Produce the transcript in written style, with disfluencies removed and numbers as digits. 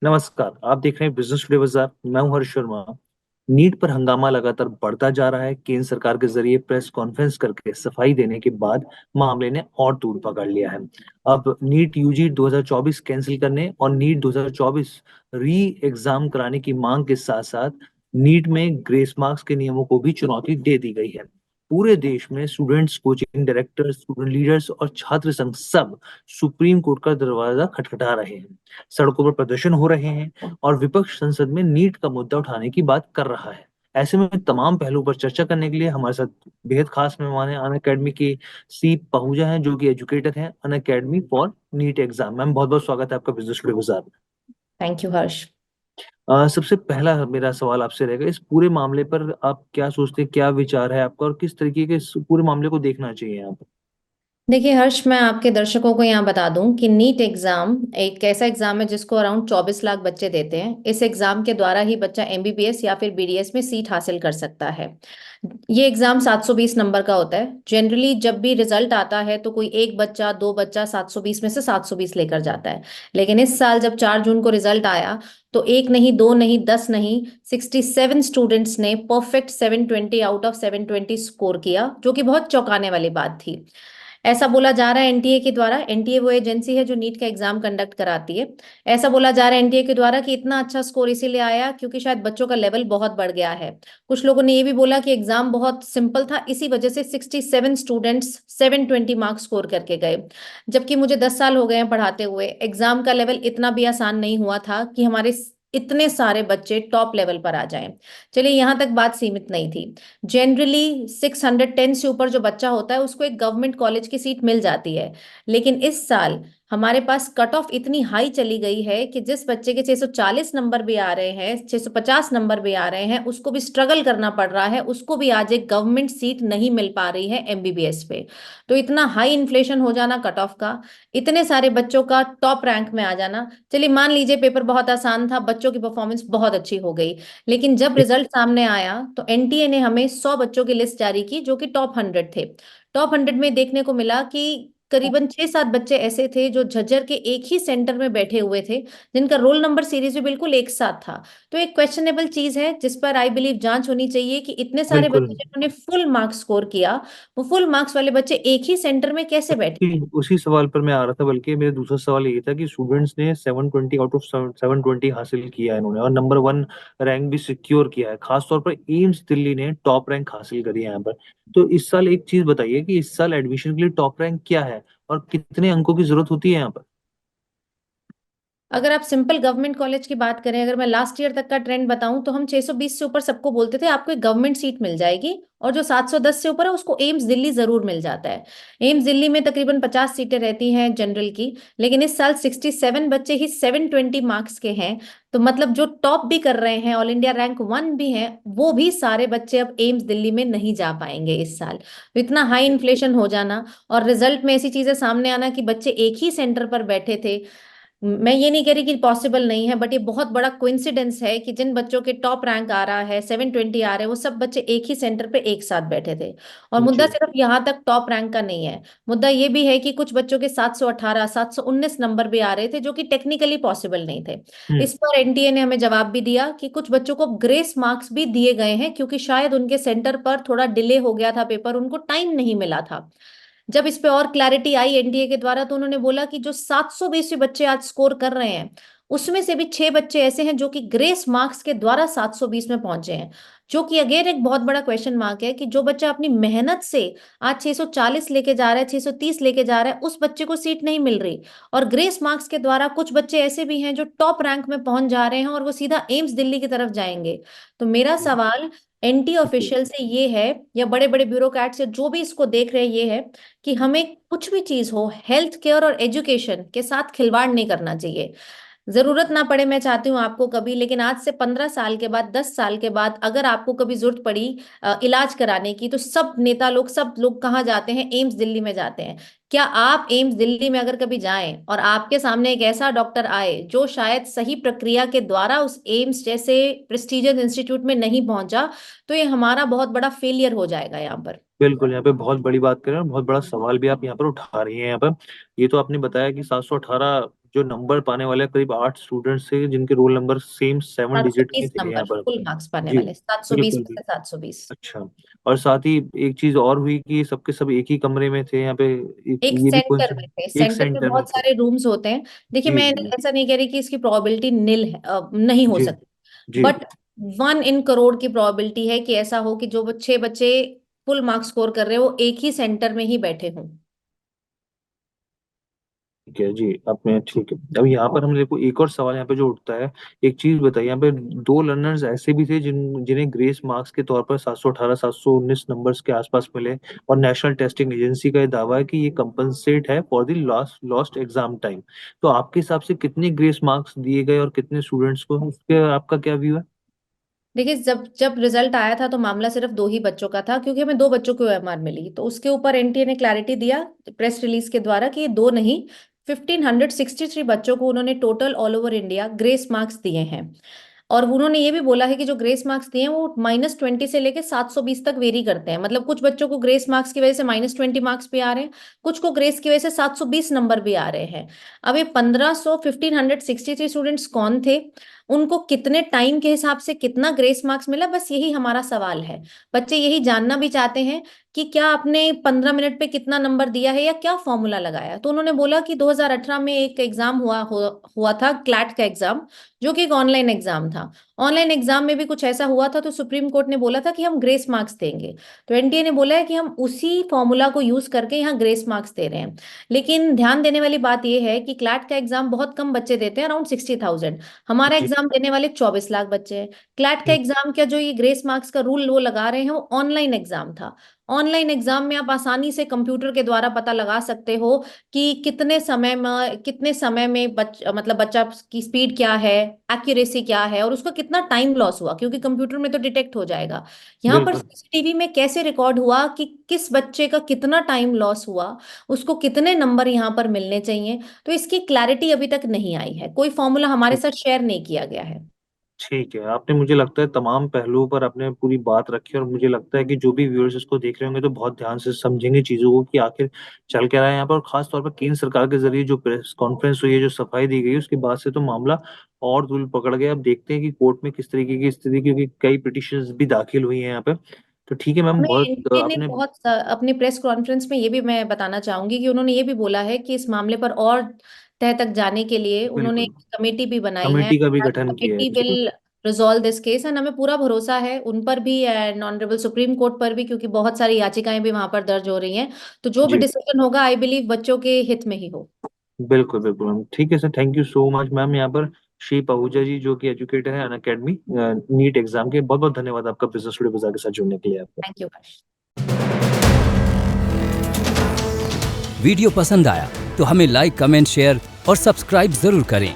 नमस्कार, आप देख रहे हैं बिजनेस टुडे बाजार। मैं हूं हर्ष शर्मा। नीट पर हंगामा लगातार बढ़ता जा रहा है। केंद्र सरकार के जरिए प्रेस कॉन्फ्रेंस करके सफाई देने के बाद मामले ने और तूल पकड़ लिया है। अब नीट यूजी 2024 कैंसिल करने और नीट 2024 री एग्जाम कराने की मांग के साथ साथ नीट में ग्रेस मार्क्स के नियमों को भी चुनौती दे दी गई है। पूरे देश में students, coaching directors, student leaders और छात्र संघ सब सुप्रीम कोर्ट का दरवाजा खटखटा रहे हैं। सड़कों पर प्रदर्शन हो रहे हैं और विपक्ष संसद में नीट का मुद्दा उठाने की बात कर रहा है। ऐसे में तमाम पहलुओं पर चर्चा करने के लिए हमारे साथ बेहद खास मेहमान हैं अन अकेडमी की सी पहुजा हैं, जो कि एजुकेटर हैं Unacademy for NEET exam. Ma'am, बहुत बहुत स्वागत है आपका बिजनेस टुडे बाजार में। Thank you Harsh. सबसे पहला मेरा सवाल आपसे रहेगा, इस पूरे मामले पर आप क्या सोचते हैं, क्या विचार है आपका और किस तरीके के इस पूरे मामले को देखना चाहिए यहाँ पर। देखिए हर्ष, मैं आपके दर्शकों को यहाँ बता दूं कि नीट एग्जाम एक ऐसा एग्जाम है जिसको अराउंड 24 लाख बच्चे देते हैं। इस एग्जाम के द्वारा ही बच्चा एमबीबीएस या फिर बीडीएस में सीट हासिल कर सकता है। ये एग्जाम 720 नंबर का होता है। जनरली जब भी रिजल्ट आता है तो कोई एक बच्चा दो बच्चा 720 में से 720 लेकर जाता है। लेकिन इस साल जब 4 जून को रिजल्ट आया तो एक नहीं, दो नहीं, 10 नहीं, 67 स्टूडेंट्स ने परफेक्ट 720 आउट ऑफ 720 स्कोर किया, जो कि बहुत चौंकाने वाली बात थी। ऐसा बोला जा रहा है एनटीए के द्वारा। एनटीए वो एजेंसी है जो नीट का एग्जाम कंडक्ट कराती है। ऐसा बोला जा रहा है एनटीए के द्वारा कि इतना अच्छा स्कोर इसीलिए आया क्योंकि शायद बच्चों का लेवल बहुत बढ़ गया है। कुछ लोगों ने ये भी बोला कि एग्जाम बहुत सिंपल था, इसी वजह से 67 स्टूडेंट्स 720 मार्क्स स्कोर करके गए। जबकि मुझे 10 साल हो गए हैं पढ़ाते हुए, एग्जाम का लेवल इतना भी आसान नहीं हुआ था कि हमारे इतने सारे बच्चे टॉप लेवल पर आ जाएं। चलिए, यहां तक बात सीमित नहीं थी। जनरली 610 से ऊपर जो बच्चा होता है उसको एक गवर्नमेंट कॉलेज की सीट मिल जाती है। लेकिन इस साल हमारे पास कट ऑफ इतनी हाई चली गई है कि जिस बच्चे के 640 नंबर भी आ रहे हैं, 650 नंबर भी आ रहे हैं, उसको भी स्ट्रगल करना पड़ रहा है, उसको भी आज एक गवर्नमेंट सीट नहीं मिल पा रही है एमबीबीएस पे। तो इतना हाई इन्फ्लेशन हो जाना कट ऑफ का, इतने सारे बच्चों का टॉप रैंक में आ जाना। चलिए मान लीजिए पेपर बहुत आसान था, बच्चों की परफॉर्मेंस बहुत अच्छी हो गई। लेकिन जब रिजल्ट सामने आया तो एनटीए ने हमें 100 बच्चों की लिस्ट जारी की जो कि टॉप 100 थे। टॉप 100 में देखने को मिला कि करीबन 6-7 बच्चे ऐसे थे जो झज्जर के एक ही सेंटर में बैठे हुए थे, जिनका रोल नंबर सीरीज भी बिल्कुल एक साथ था। तो एक क्वेश्चनेबल चीज है जिस पर आई बिलीव जांच होनी चाहिए कि इतने सारे बिल्कुल। बच्चे जिन्होंने फुल मार्क्स स्कोर किया, वो फुल मार्क्स वाले बच्चे एक ही सेंटर में कैसे बैठे। उसी सवाल पर मैं आ रहा था, बल्कि मेरा दूसरा सवाल ये था कि स्टूडेंट्स ने 720 आउट ऑफ 720 हासिल किया है इन्होंने, और नंबर वन रैंक भी सिक्योर किया है। खासतौर पर एम्स दिल्ली ने टॉप रैंक हासिल करी है यहाँ पर। तो इस साल एक चीज बताइए कि इस साल एडमिशन के लिए टॉप रैंक क्या है और कितने अंकों की जरूरत होती है यहाँ पर। अगर आप सिंपल गवर्नमेंट कॉलेज की बात करें, अगर मैं लास्ट ईयर तक का ट्रेंड बताऊं तो हम 620 से ऊपर सबको बोलते थे आपको एक गवर्नमेंट सीट मिल जाएगी, और जो 710 से ऊपर है उसको एम्स दिल्ली जरूर मिल जाता है। एम्स दिल्ली में तकरीबन 50 सीटें रहती हैं जनरल की। लेकिन इस साल 67 बच्चे ही 720 मार्क्स के हैं। तो मतलब जो टॉप भी कर रहे हैं, ऑल इंडिया रैंक 1 भी हैं, वो भी सारे बच्चे अब एम्स दिल्ली में नहीं जा पाएंगे इस साल। तो इतना हाई इन्फ्लेशन हो जाना और रिजल्ट में ऐसी चीजें सामने आना कि बच्चे एक ही सेंटर पर बैठे थे। मैं ये नहीं कह रही कि पॉसिबल नहीं है, बट ये बहुत बड़ा कोइंसिडेंस है कि जिन बच्चों के टॉप रैंक आ रहा है, 720 आ रहे हैं, वो सब बच्चे एक ही सेंटर पे एक साथ बैठे थे। और मुद्दा जी। सिर्फ यहाँ तक टॉप रैंक का नहीं है। मुद्दा ये भी है कि कुछ बच्चों के 718 719 नंबर भी आ रहे थे, जो कि टेक्निकली पॉसिबल नहीं थे। हम्म। इस पर एनटीए ने हमें जवाब भी दिया कि कुछ बच्चों को ग्रेस मार्क्स भी दिए गए हैं क्योंकि शायद उनके सेंटर पर थोड़ा डिले हो गया था, पेपर उनको टाइम नहीं मिला था। जब इस पे और क्लैरिटी आई एनडीए के द्वारा तो उन्होंने बोला कि जो 720 बच्चे आज स्कोर कर रहे हैं, उसमें से भी 6 बच्चे ऐसे हैं जो कि ग्रेस मार्क्स के द्वारा 720 में पहुंचे हैं। जो कि अगेन एक बहुत बड़ा क्वेश्चन मार्क है कि जो बच्चा अपनी मेहनत से आज 640 लेके जा रहा है, 630 लेके जा रहा है, उस बच्चे को सीट नहीं मिल रही। और ग्रेस मार्क्स के द्वारा कुछ बच्चे ऐसे भी हैं जो टॉप रैंक में पहुंच जा रहे हैं और वो सीधा एम्स दिल्ली की तरफ जाएंगे। तो मेरा सवाल एनटी ऑफिशियल से ये है, या बड़े बड़े ब्यूरोक्रेट से जो भी इसको देख रहे हैं, ये है कि हमें कुछ भी चीज हो, हेल्थ केयर और एजुकेशन के साथ खिलवाड़ नहीं करना चाहिए। जरूरत ना पड़े, मैं चाहती हूँ आपको कभी, लेकिन आज से 15 साल के बाद, 10 साल के बाद अगर आपको कभी जरूरत पड़ी इलाज कराने की, तो सब नेता लोग, सब लोग कहाँ जाते हैं? एम्स दिल्ली में जाते हैं। क्या आप एम्स दिल्ली में अगर कभी जाएं और आपके सामने एक ऐसा डॉक्टर आए जो शायद सही प्रक्रिया के द्वारा उस एम्स जैसे प्रेस्टिजियस इंस्टीट्यूट में नहीं पहुंचा, तो ये हमारा बहुत बड़ा फेलियर हो जाएगा यहाँ पर। बिल्कुल, यहाँ पे बहुत बड़ी बात करें और बहुत बड़ा सवाल भी आप यहाँ पर उठा रही हैं। यहाँ पर ये तो आपने बताया कि 718 जो नंबर पाने वाले करीब 8 स्टूडेंट्स थे जिनके रोल नंबर सेम 7 डिजिट में 720 थे यहाँ नंबर पर। फुल मार्क्स पाने जी, वाले, 720 बिल्कुल में भी। से 720। अच्छा, और साथ ही एक चीज और हुई कि सबके सब एक ही कमरे में थे यहाँ पे, एक ये भी सेंटर में थे, एक सेंटर में सेंटर में बहुत थे। सारे रूम्स होते हैं। देखिए, जी मैं जी ऐसा नहीं कह रही कि इसकी प्रोबेबिलिटी निल है, नहीं हो जी सकती, जी। बट 1 in करोड़ की प्रोबेबिलिटी है कि ऐसा हो कि जो 6 बच्चे फुल मार्क्स स्कोर कर रहे हो, वो एक ही सेंटर में ही बैठे हों। ठीक है जी, आपने ठीक है। अब यहाँ पर हम देखो एक और सवाल यहाँ पे जो उठता है, एक चीज बताइए, यहाँ पे दो लर्नर्स ऐसे भी थे जिन्हें ग्रेस मार्क्स के तौर पर 718 719 नंबर्स के आसपास मिले, और नेशनल टेस्टिंग एजेंसी का ये दावा है कि ये कंपनसेट है for the lost exam time. तो आपके हिसाब से कितने ग्रेस मार्क्स दिए गए और कितने स्टूडेंट्स को, उसके आपका क्या व्यू है? देखिए, जब जब रिजल्ट आया था तो मामला सिर्फ 2 ही बच्चों का था, क्योंकि हमें 2 बच्चों को ओएमआर मिली, तो उसके ऊपर एनटीए ने क्लैरिटी दिया प्रेस रिलीज के द्वारा कि ये दो नहीं, 1563 बच्चों को उन्होंने total all over India grace marks दिए हैं। और उन्होंने ये भी बोला है कि जो ग्रेस मार्क्स दिए हैं वो -20 से लेके 720 तक वेरी करते हैं। मतलब कुछ बच्चों को ग्रेस मार्क्स की वजह से -20 मार्क्स भी आ रहे हैं, कुछ को ग्रेस की वजह से 720 नंबर भी आ रहे हैं। अब ये 1563 स्टूडेंट्स कौन थे, उनको कितने टाइम के हिसाब से कितना ग्रेस मार्क्स मिला, बस यही हमारा सवाल है। बच्चे यही जानना भी चाहते हैं कि क्या आपने 15 मिनट पे कितना नंबर दिया है या क्या फॉर्मूला लगाया। तो उन्होंने बोला कि 2018 में एक एग्जाम हुआ था, क्लैट का एग्जाम, जो कि एक ऑनलाइन एग्जाम था। ऑनलाइन एग्जाम में भी कुछ ऐसा हुआ था, तो सुप्रीम कोर्ट ने बोला था कि हम ग्रेस मार्क्स देंगे। तो एनटीए ने बोला है कि हम उसी फॉर्मूला को यूज करके यहाँ ग्रेस मार्क्स दे रहे हैं। लेकिन ध्यान देने वाली बात यह है कि क्लैट का एग्जाम बहुत कम बच्चे देते हैं, अराउंड 60,000। हमारा जी एग्जाम देने वाले 24 लाख बच्चे हैं। क्लैट का एग्जाम का जो ये ग्रेस मार्क्स का रूल वो लगा रहे हैं, वो ऑनलाइन एग्जाम था। ऑनलाइन एग्जाम में आप आसानी से कंप्यूटर के द्वारा पता लगा सकते हो कि कितने समय में मतलब बच्चा की स्पीड क्या है, एक्यूरेसी क्या है, और उसका कितना टाइम लॉस हुआ, क्योंकि कंप्यूटर में तो डिटेक्ट हो जाएगा। यहाँ पर बिल्कुल। सीसीटीवी में कैसे रिकॉर्ड हुआ कि किस बच्चे का कितना टाइम लॉस हुआ, उसको कितने नंबर यहाँ पर मिलने चाहिए, तो इसकी क्लैरिटी अभी तक नहीं आई है। कोई फॉर्मूला हमारे ठीक साथ शेयर नहीं किया गया है। ठीक है, आपने मुझे लगता है तमाम पहलुओं पर आपने पूरी बात रखी, और मुझे लगता है कि जो भी व्यूअर्स इसको देख रहे होंगे तो बहुत ध्यान से समझेंगे चीजों को कि आखिर चल क्या रहा है यहाँ पर। और खास तौर पर केंद्र सरकार के जरिए जो प्रेस कॉन्फ्रेंस हुई है, जो सफाई दी गई, उसके बाद से तो मामला और तूल पकड़ गया। अब देखते हैं कि कोर्ट में किस तरीके की स्थिति, क्योंकि कई पिटिशंस भी दाखिल हुई हैं यहाँ पे। तो ठीक है मैम, हमें बहुत एनटीए ने आपने। अपनी प्रेस कॉन्फ्रेंस में ये भी मैं बताना चाहूंगी कि उन्होंने ये भी बोला है कि इस मामले पर और तह तक जाने के लिए उन्होंने बिल्कुल, एक कमेटी भी बनाई है। कमेटी का भी गठन किया है कमेटी जी। Will resolve this case, and हमें पूरा भरोसा है उन पर भी एंड ऑनरेबल सुप्रीम कोर्ट पर भी, क्योंकि बहुत सारी याचिकाएं भी वहां पर दर्ज हो रही हैं। तो जो भी जी डिसीजन होगा, आई बिलीव बच्चों के हित में ही हो। बिल्कुल बिल्कुल मैम, ठीक है sir, thank you so much ma'am. यहाँ पर श्री पहूजा जी जो कि एजुकेटर है अन अकेडमी नीट एग्जाम के, बहुत बहुत धन्यवाद आपका बिजनेस टुडे बाजार के साथ जुड़ने के लिए आपका। Thank you Harsh. वीडियो पसंद आया तो हमें लाइक, कमेंट, शेयर और सब्सक्राइब जरूर करें।